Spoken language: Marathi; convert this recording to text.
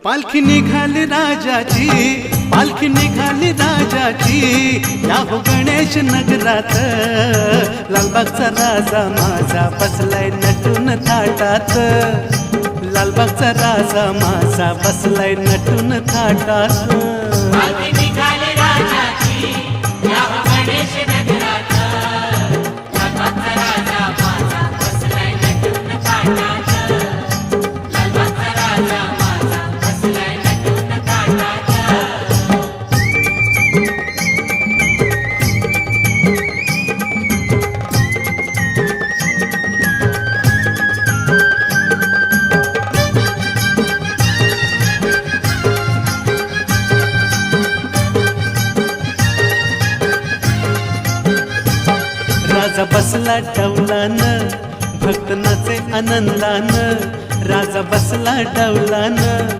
पालखी निघाली राजाची, पालखी निघाली राजाची, या हो गणेश नगरात। लालबागचा राजा माझा बसलाय नटून थाटात, लालबागचा राजा माझा बसलाय नटून थाटात। पालखी निघाली राजाची, या हो गणेश नगरात। लालबागचा राजा माझा बसलाय नटून थाटात, लालबागचा राजा माझा बसलाय नटून थाटात। राजा बसला डौलान, भक्त नाचे आनंदान। राजा बसला डौलान,